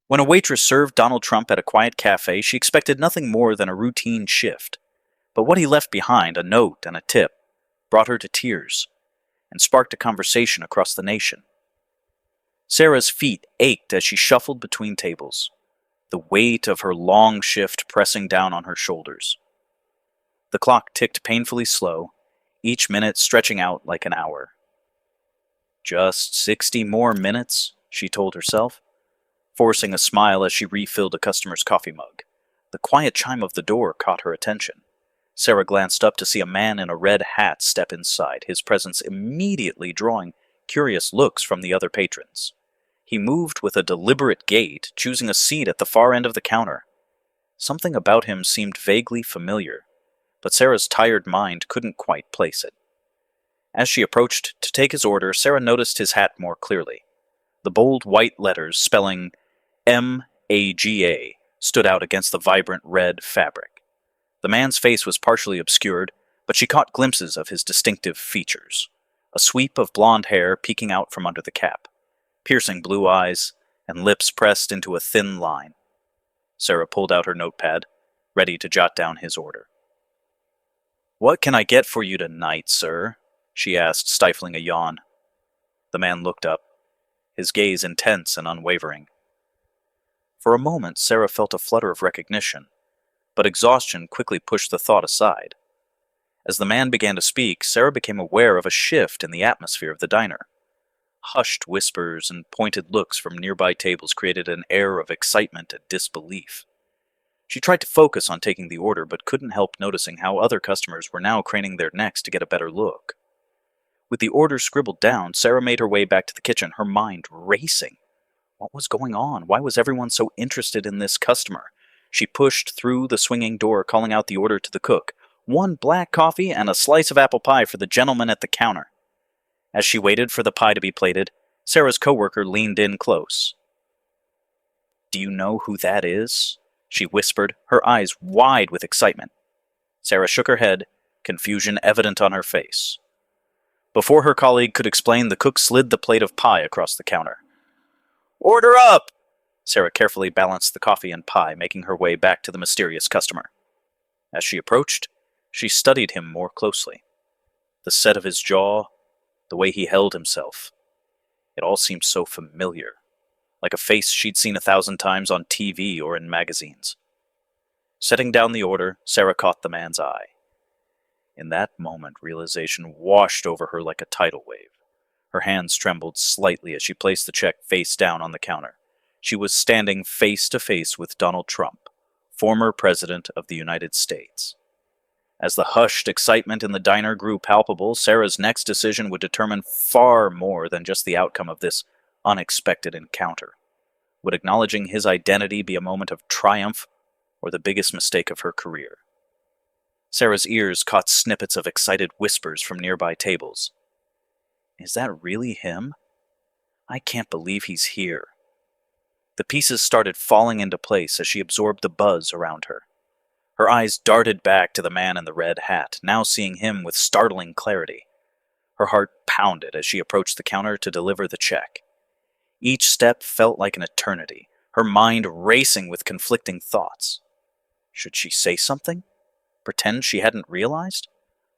When a waitress served Donald Trump at a quiet cafe, she expected nothing more than a routine shift. But what he left behind, a note and a tip, brought her to tears and sparked a conversation across the nation. Sarah's feet ached as she shuffled between tables, the weight of her long shift pressing down on her shoulders. The clock ticked painfully slow, each minute stretching out like an hour. Just 60 more minutes, she told herself, forcing a smile as she refilled a customer's coffee mug. The quiet chime of the door caught her attention. Sarah glanced up to see a man in a red hat step inside, his presence immediately drawing curious looks from the other patrons. He moved with a deliberate gait, choosing a seat at the far end of the counter. Something about him seemed vaguely familiar, but Sarah's tired mind couldn't quite place it. As she approached to take his order, Sarah noticed his hat more clearly. The bold white letters spelling MAGA stood out against the vibrant red fabric. The man's face was partially obscured, but she caught glimpses of his distinctive features. A sweep of blonde hair peeking out from under the cap, piercing blue eyes, and lips pressed into a thin line. Sarah pulled out her notepad, ready to jot down his order. "What can I get for you tonight, sir?" she asked, stifling a yawn. The man looked up, his gaze intense and unwavering. For a moment, Sarah felt a flutter of recognition, but exhaustion quickly pushed the thought aside. As the man began to speak, Sarah became aware of a shift in the atmosphere of the diner. Hushed whispers and pointed looks from nearby tables created an air of excitement and disbelief. She tried to focus on taking the order, but couldn't help noticing how other customers were now craning their necks to get a better look. With the order scribbled down, Sarah made her way back to the kitchen, her mind racing. What was going on? Why was everyone so interested in this customer? She pushed through the swinging door, calling out the order to the cook. 1 black coffee and a slice of apple pie for the gentleman at the counter. As she waited for the pie to be plated, Sarah's coworker leaned in close. "Do you know who that is?" she whispered, her eyes wide with excitement. Sarah shook her head, confusion evident on her face. Before her colleague could explain, the cook slid the plate of pie across the counter. "Order up!" Sarah carefully balanced the coffee and pie, making her way back to the mysterious customer. As she approached, she studied him more closely. The set of his jaw, the way he held himself. It all seemed so familiar, like a face she'd seen 1,000 times on TV or in magazines. Setting down the order, Sarah caught the man's eye. In that moment, realization washed over her like a tidal wave. Her hands trembled slightly as she placed the check face down on the counter. She was standing face to face with Donald Trump, former President of the United States. As the hushed excitement in the diner grew palpable, Sarah's next decision would determine far more than just the outcome of this unexpected encounter. Would acknowledging his identity be a moment of triumph or the biggest mistake of her career? Sarah's ears caught snippets of excited whispers from nearby tables. "Is that really him? I can't believe he's here." The pieces started falling into place as she absorbed the buzz around her. Her eyes darted back to the man in the red hat, now seeing him with startling clarity. Her heart pounded as she approached the counter to deliver the check. Each step felt like an eternity, her mind racing with conflicting thoughts. Should she say something? Pretend she hadn't realized?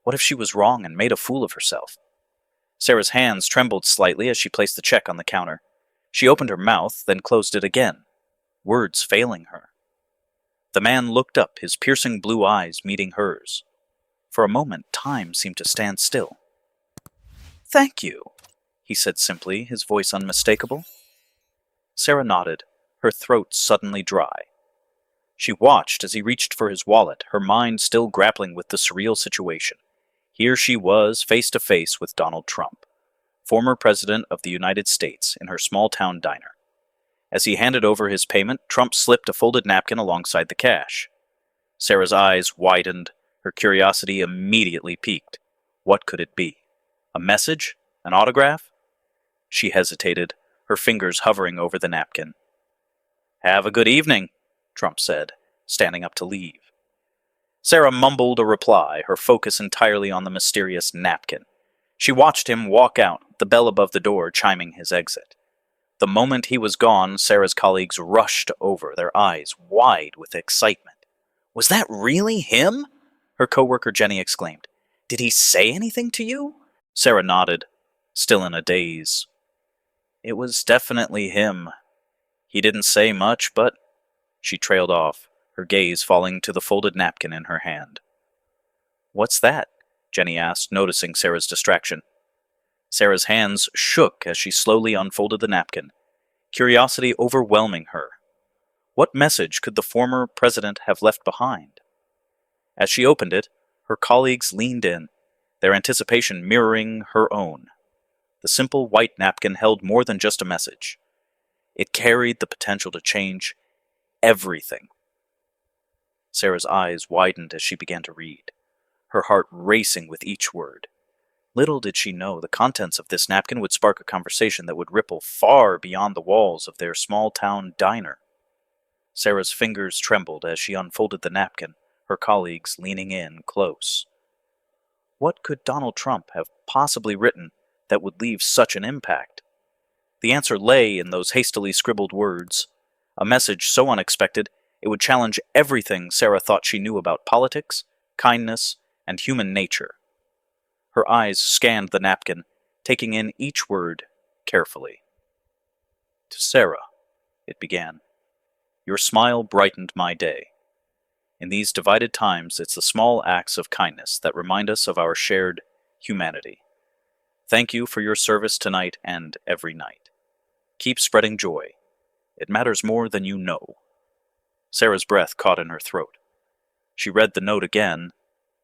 What if she was wrong and made a fool of herself? Sarah's hands trembled slightly as she placed the check on the counter. She opened her mouth, then closed it again, words failing her. The man looked up, his piercing blue eyes meeting hers. For a moment, time seemed to stand still. "Thank you," he said simply, his voice unmistakable. Sarah nodded, her throat suddenly dry. She watched as he reached for his wallet, her mind still grappling with the surreal situation. Here she was, face to face with Donald Trump, former President of the United States, in her small-town diner. As he handed over his payment, Trump slipped a folded napkin alongside the cash. Sarah's eyes widened, her curiosity immediately piqued. What could it be? A message? An autograph? She hesitated, her fingers hovering over the napkin. "Have a good evening," Trump said, standing up to leave. Sarah mumbled a reply, her focus entirely on the mysterious napkin. She watched him walk out, the bell above the door chiming his exit. The moment he was gone, Sarah's colleagues rushed over, their eyes wide with excitement. "Was that really him?" her coworker Jenny exclaimed. "Did he say anything to you?" Sarah nodded, still in a daze. "It was definitely him. He didn't say much, but—" She trailed off, her gaze falling to the folded napkin in her hand. "What's that?" Jenny asked, noticing Sarah's distraction. Sarah's hands shook as she slowly unfolded the napkin, curiosity overwhelming her. What message could the former president have left behind? As she opened it, her colleagues leaned in, their anticipation mirroring her own. The simple white napkin held more than just a message. It carried the potential to change everything. Sarah's eyes widened as she began to read, her heart racing with each word. Little did she know the contents of this napkin would spark a conversation that would ripple far beyond the walls of their small-town diner. Sarah's fingers trembled as she unfolded the napkin, her colleagues leaning in close. What could Donald Trump have possibly written that would leave such an impact? The answer lay in those hastily scribbled words, a message so unexpected it would challenge everything Sarah thought she knew about politics, kindness, and human nature. Her eyes scanned the napkin, taking in each word carefully. "To Sarah," it began, "your smile brightened my day. In these divided times, it's the small acts of kindness that remind us of our shared humanity. Thank you for your service tonight and every night. Keep spreading joy. It matters more than you know." Sarah's breath caught in her throat. She read the note again,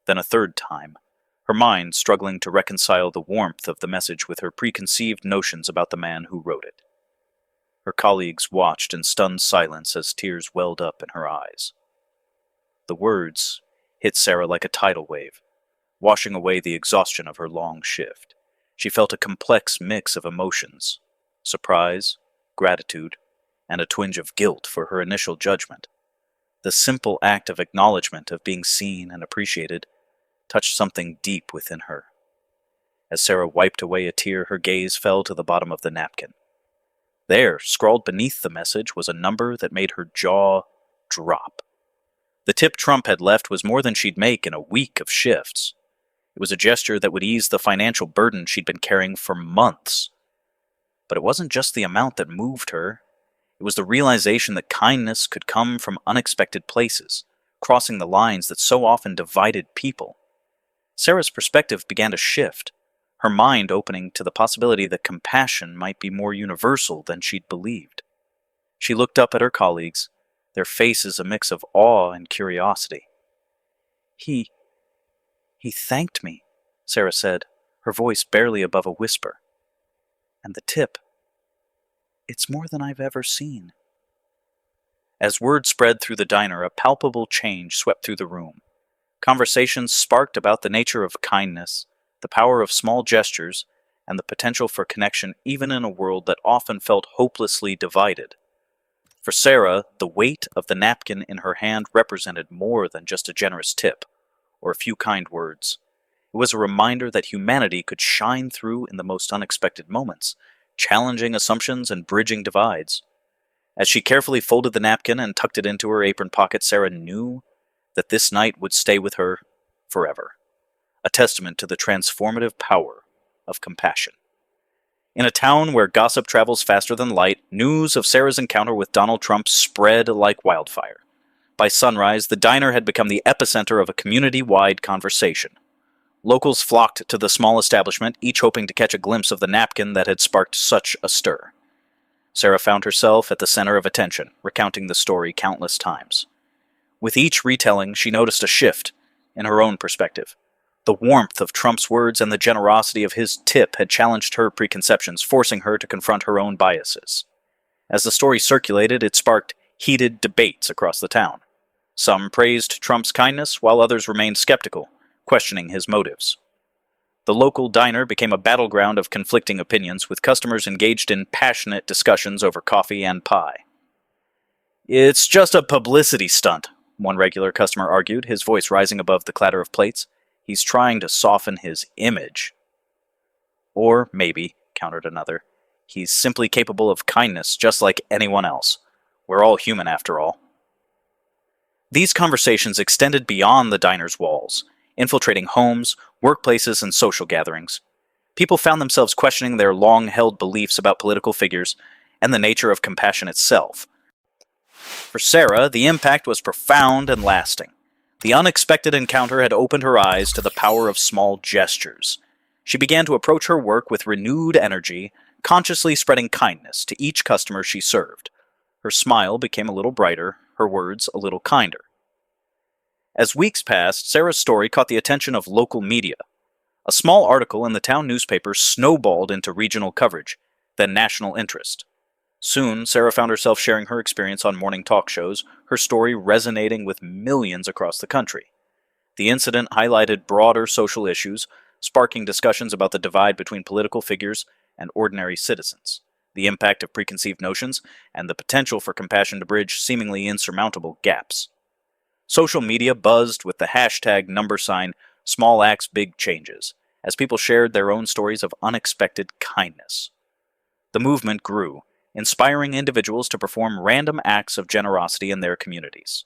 then a third time, her mind struggling to reconcile the warmth of the message with her preconceived notions about the man who wrote it. Her colleagues watched in stunned silence as tears welled up in her eyes. The words hit Sarah like a tidal wave, washing away the exhaustion of her long shift. She felt a complex mix of emotions: surprise, gratitude, and a twinge of guilt for her initial judgment. The simple act of acknowledgement of being seen and appreciated touched something deep within her. As Sarah wiped away a tear, her gaze fell to the bottom of the napkin. There, scrawled beneath the message, was a number that made her jaw drop. The tip Trump had left was more than she'd make in a week of shifts. It was a gesture that would ease the financial burden she'd been carrying for months. But it wasn't just the amount that moved her. It was the realization that kindness could come from unexpected places, crossing the lines that so often divided people. Sarah's perspective began to shift, her mind opening to the possibility that compassion might be more universal than she'd believed. She looked up at her colleagues, their faces a mix of awe and curiosity. He thanked me," Sarah said, her voice barely above a whisper. "And the tip, it's more than I've ever seen." As word spread through the diner, a palpable change swept through the room. Conversations sparked about the nature of kindness, the power of small gestures, and the potential for connection even in a world that often felt hopelessly divided. For Sarah, the weight of the napkin in her hand represented more than just a generous tip or a few kind words. It was a reminder that humanity could shine through in the most unexpected moments, challenging assumptions and bridging divides. As she carefully folded the napkin and tucked it into her apron pocket, Sarah knew that this night would stay with her forever, a testament to the transformative power of compassion. In a town where gossip travels faster than light, news of Sarah's encounter with Donald Trump spread like wildfire. By sunrise, the diner had become the epicenter of a community-wide conversation. Locals flocked to the small establishment, each hoping to catch a glimpse of the napkin that had sparked such a stir. Sarah found herself at the center of attention, recounting the story countless times. With each retelling, she noticed a shift in her own perspective. The warmth of Trump's words and the generosity of his tip had challenged her preconceptions, forcing her to confront her own biases. As the story circulated, it sparked heated debates across the town. Some praised Trump's kindness, while others remained skeptical, questioning his motives. The local diner became a battleground of conflicting opinions, with customers engaged in passionate discussions over coffee and pie. "It's just a publicity stunt," one regular customer argued, his voice rising above the clatter of plates. "He's trying to soften his image." "Or maybe," countered another, He's simply capable of kindness just like anyone else. We're all human after all. These conversations extended beyond the diner's walls, infiltrating homes, workplaces, and social gatherings. People found themselves questioning their long-held beliefs about political figures and the nature of compassion itself. For Sarah, the impact was profound and lasting. The unexpected encounter had opened her eyes to the power of small gestures. She began to approach her work with renewed energy, consciously spreading kindness to each customer she served. Her smile became a little brighter, her words a little kinder. As weeks passed, Sarah's story caught the attention of local media. A small article in the town newspaper snowballed into regional coverage, then national interest. Soon, Sarah found herself sharing her experience on morning talk shows, her story resonating with millions across the country. The incident highlighted broader social issues, sparking discussions about the divide between political figures and ordinary citizens, the impact of preconceived notions, and the potential for compassion to bridge seemingly insurmountable gaps. Social media buzzed with the hashtag #SmallActsBigChanges as people shared their own stories of unexpected kindness. The movement grew, inspiring individuals to perform random acts of generosity in their communities.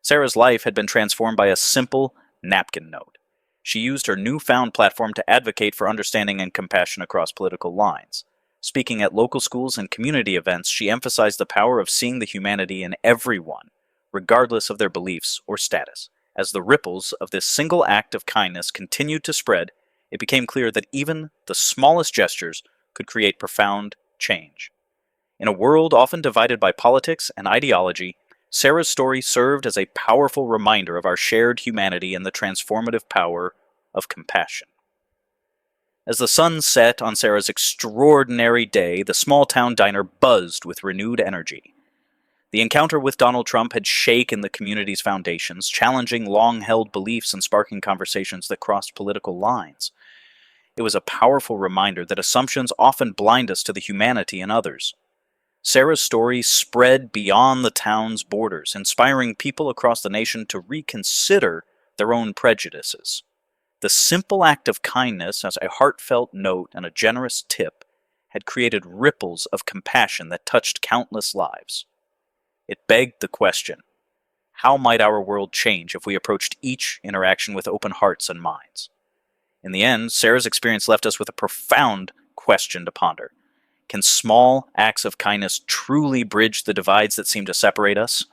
Sarah's life had been transformed by a simple napkin note. She used her newfound platform to advocate for understanding and compassion across political lines. Speaking at local schools and community events, she emphasized the power of seeing the humanity in everyone, regardless of their beliefs or status. As the ripples of this single act of kindness continued to spread, it became clear that even the smallest gestures could create profound change. In a world often divided by politics and ideology, Sarah's story served as a powerful reminder of our shared humanity and the transformative power of compassion. As the sun set on Sarah's extraordinary day, the small-town diner buzzed with renewed energy. The encounter with Donald Trump had shaken the community's foundations, challenging long-held beliefs and sparking conversations that crossed political lines. It was a powerful reminder that assumptions often blind us to the humanity in others. Sarah's story spread beyond the town's borders, inspiring people across the nation to reconsider their own prejudices. The simple act of kindness, as a heartfelt note and a generous tip, had created ripples of compassion that touched countless lives. It begged the question, how might our world change if we approached each interaction with open hearts and minds? In the end, Sarah's experience left us with a profound question to ponder. Can small acts of kindness truly bridge the divides that seem to separate us?